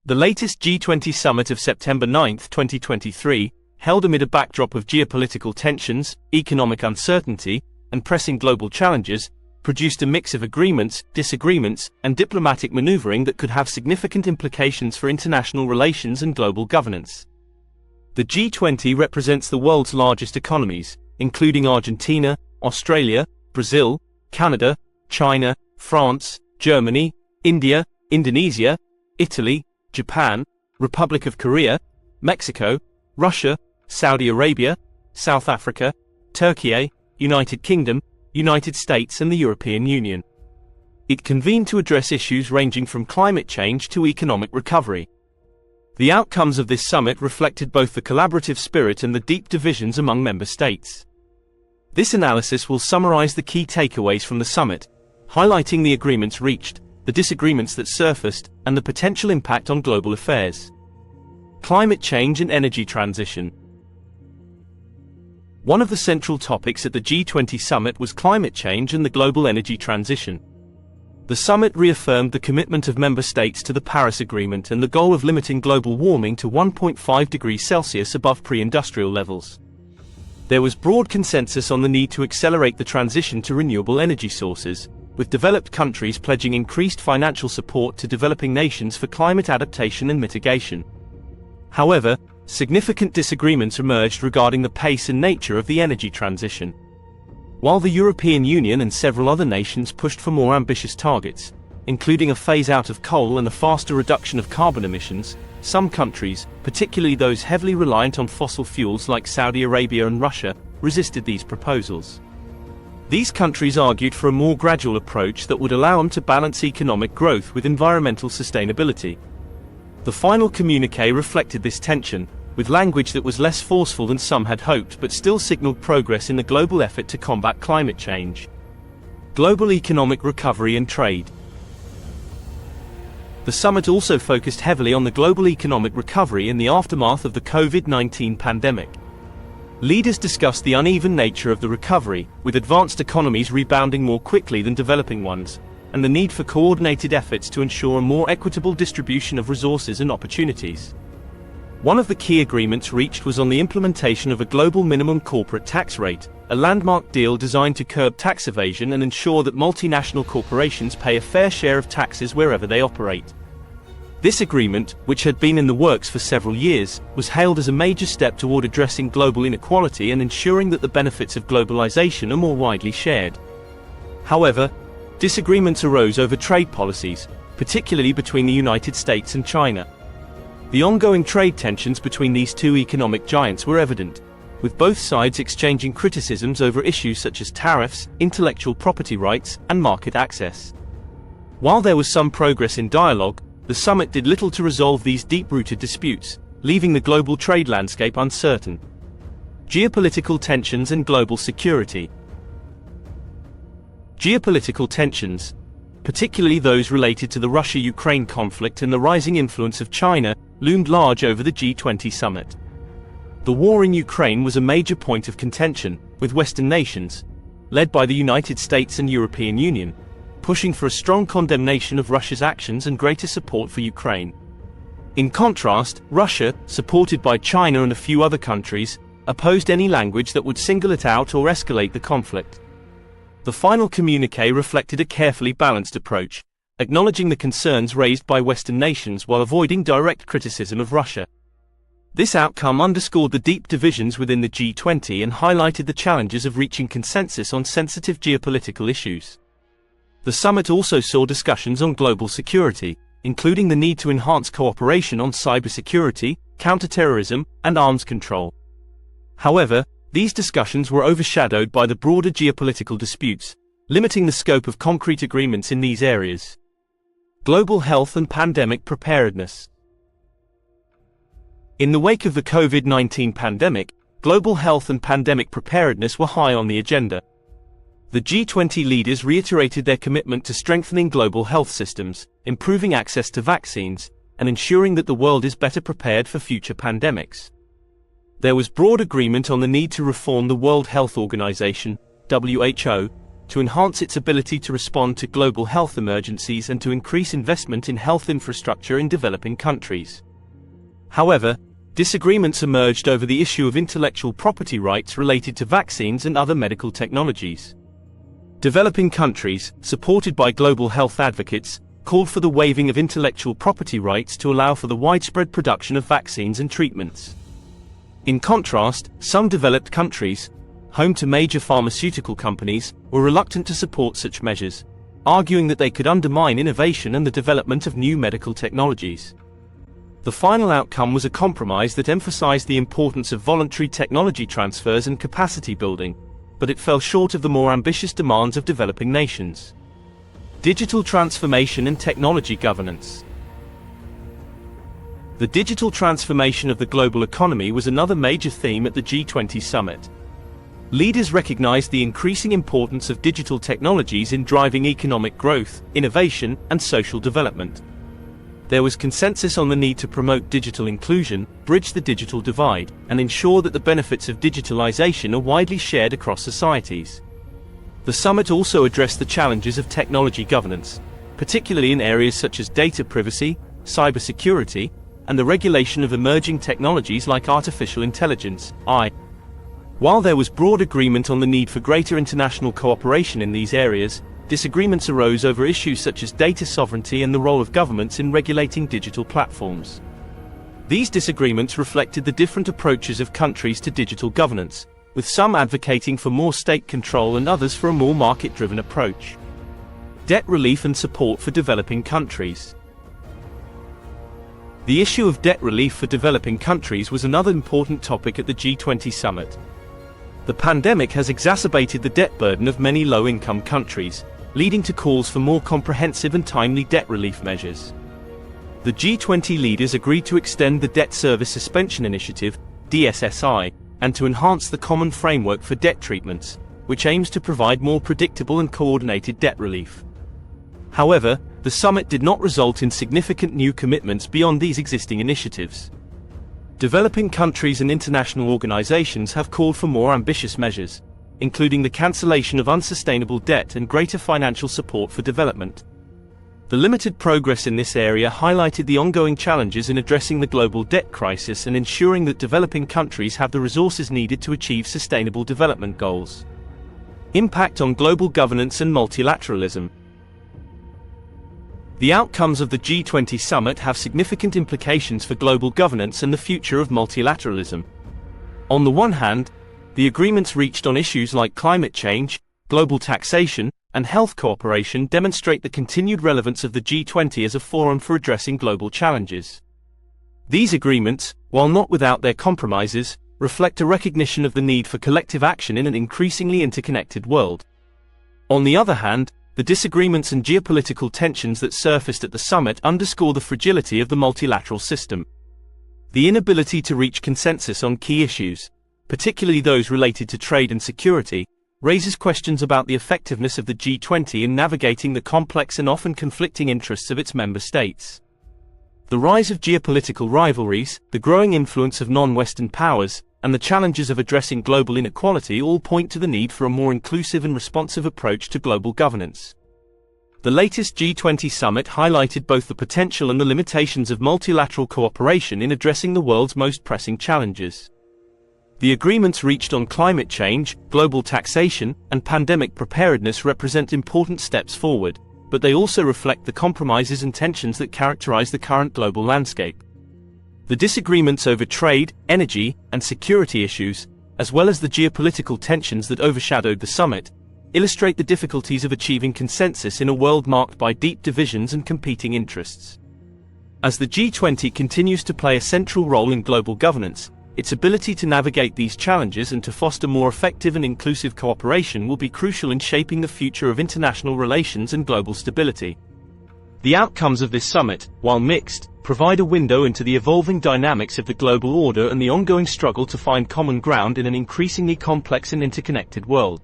The latest G20 summit of September 9, 2023, held amid a backdrop of geopolitical tensions, economic uncertainty, and pressing global challenges, produced a mix of agreements, disagreements, and diplomatic maneuvering that could have significant implications for international relations and global governance. The G20 represents the world's largest economies, including Argentina, Australia, Brazil, Canada, China, France, Germany, India, Indonesia, Italy, Japan, Republic of Korea, Mexico, Russia, Saudi Arabia, South Africa, Turkey, United Kingdom, United States and the European Union. It convened to address issues ranging from climate change to economic recovery. The outcomes of this summit reflected both the collaborative spirit and the deep divisions among member states. This analysis will summarize the key takeaways from the summit, highlighting the agreements reached, the disagreements that surfaced, and the potential impact on global affairs. Climate change and energy transition. One of the central topics at the G20 summit was climate change and the global energy transition. The summit reaffirmed the commitment of member states to the Paris Agreement and the goal of limiting global warming to 1.5 degrees Celsius above pre-industrial levels. There was broad consensus on the need to accelerate the transition to renewable energy sources, with developed countries pledging increased financial support to developing nations for climate adaptation and mitigation. However, significant disagreements emerged regarding the pace and nature of the energy transition. While the European Union and several other nations pushed for more ambitious targets, including a phase-out of coal and a faster reduction of carbon emissions, some countries, particularly those heavily reliant on fossil fuels like Saudi Arabia and Russia, resisted these proposals. These countries argued for a more gradual approach that would allow them to balance economic growth with environmental sustainability. The final communiqué reflected this tension, with language that was less forceful than some had hoped but still signaled progress in the global effort to combat climate change. Global economic recovery and trade. The summit also focused heavily on the global economic recovery in the aftermath of the COVID-19 pandemic. Leaders discussed the uneven nature of the recovery, with advanced economies rebounding more quickly than developing ones, and the need for coordinated efforts to ensure a more equitable distribution of resources and opportunities. One of the key agreements reached was on the implementation of a global minimum corporate tax rate, a landmark deal designed to curb tax evasion and ensure that multinational corporations pay a fair share of taxes wherever they operate. This agreement, which had been in the works for several years, was hailed as a major step toward addressing global inequality and ensuring that the benefits of globalization are more widely shared. However, disagreements arose over trade policies, particularly between the United States and China. The ongoing trade tensions between these two economic giants were evident, with both sides exchanging criticisms over issues such as tariffs, intellectual property rights, and market access. While there was some progress in dialogue, the summit did little to resolve these deep-rooted disputes, leaving the global trade landscape uncertain. Geopolitical tensions and global security. Geopolitical tensions, particularly those related to the Russia-Ukraine conflict and the rising influence of China, loomed large over the G20 summit. The war in Ukraine was a major point of contention, with Western nations, led by the United States and European Union, pushing for a strong condemnation of Russia's actions and greater support for Ukraine. In contrast, Russia, supported by China and a few other countries, opposed any language that would single it out or escalate the conflict. The final communiqué reflected a carefully balanced approach, acknowledging the concerns raised by Western nations while avoiding direct criticism of Russia. This outcome underscored the deep divisions within the G20 and highlighted the challenges of reaching consensus on sensitive geopolitical issues. The summit also saw discussions on global security, including the need to enhance cooperation on cybersecurity, counterterrorism, and arms control. However, these discussions were overshadowed by the broader geopolitical disputes, limiting the scope of concrete agreements in these areas. Global health and pandemic preparedness. In the wake of the COVID-19 pandemic, global health and pandemic preparedness were high on the agenda. The G20 leaders reiterated their commitment to strengthening global health systems, improving access to vaccines, and ensuring that the world is better prepared for future pandemics. There was broad agreement on the need to reform the World Health Organization, WHO, to enhance its ability to respond to global health emergencies and to increase investment in health infrastructure in developing countries. However, disagreements emerged over the issue of intellectual property rights related to vaccines and other medical technologies. Developing countries, supported by global health advocates, called for the waiving of intellectual property rights to allow for the widespread production of vaccines and treatments. In contrast, some developed countries, home to major pharmaceutical companies, were reluctant to support such measures, arguing that they could undermine innovation and the development of new medical technologies. The final outcome was a compromise that emphasized the importance of voluntary technology transfers and capacity building, but it fell short of the more ambitious demands of developing nations. Digital transformation and technology governance. The digital transformation of the global economy was another major theme at the G20 summit. Leaders recognized the increasing importance of digital technologies in driving economic growth, innovation, and social development. There was consensus on the need to promote digital inclusion, bridge the digital divide, and ensure that the benefits of digitalization are widely shared across societies. The summit also addressed the challenges of technology governance, particularly in areas such as data privacy, cybersecurity, and the regulation of emerging technologies like artificial intelligence, AI. While there was broad agreement on the need for greater international cooperation in these areas, disagreements arose over issues such as data sovereignty and the role of governments in regulating digital platforms. These disagreements reflected the different approaches of countries to digital governance, with some advocating for more state control and others for a more market-driven approach. Debt relief and support for developing countries. The issue of debt relief for developing countries was another important topic at the G20 summit. The pandemic has exacerbated the debt burden of many low-income countries, leading to calls for more comprehensive and timely debt relief measures. The G20 leaders agreed to extend the Debt Service Suspension Initiative, DSSI, and to enhance the common framework for debt treatments, which aims to provide more predictable and coordinated debt relief. However, the summit did not result in significant new commitments beyond these existing initiatives. Developing countries and international organizations have called for more ambitious measures, including the cancellation of unsustainable debt and greater financial support for development. The limited progress in this area highlighted the ongoing challenges in addressing the global debt crisis and ensuring that developing countries have the resources needed to achieve sustainable development goals. Impact on global governance and multilateralism. The outcomes of the G20 summit have significant implications for global governance and the future of multilateralism. On the one hand, the agreements reached on issues like climate change, global taxation, and health cooperation demonstrate the continued relevance of the G20 as a forum for addressing global challenges. These agreements, while not without their compromises, reflect a recognition of the need for collective action in an increasingly interconnected world. On the other hand, the disagreements and geopolitical tensions that surfaced at the summit underscore the fragility of the multilateral system. The inability to reach consensus on key issues, particularly those related to trade and security, raises questions about the effectiveness of the G20 in navigating the complex and often conflicting interests of its member states. The rise of geopolitical rivalries, the growing influence of non-Western powers, and the challenges of addressing global inequality all point to the need for a more inclusive and responsive approach to global governance. The latest G20 summit highlighted both the potential and the limitations of multilateral cooperation in addressing the world's most pressing challenges. The agreements reached on climate change, global taxation, and pandemic preparedness represent important steps forward, but they also reflect the compromises and tensions that characterize the current global landscape. The disagreements over trade, energy, and security issues, as well as the geopolitical tensions that overshadowed the summit, illustrate the difficulties of achieving consensus in a world marked by deep divisions and competing interests. As the G20 continues to play a central role in global governance, its ability to navigate these challenges and to foster more effective and inclusive cooperation will be crucial in shaping the future of international relations and global stability. The outcomes of this summit, while mixed, provide a window into the evolving dynamics of the global order and the ongoing struggle to find common ground in an increasingly complex and interconnected world.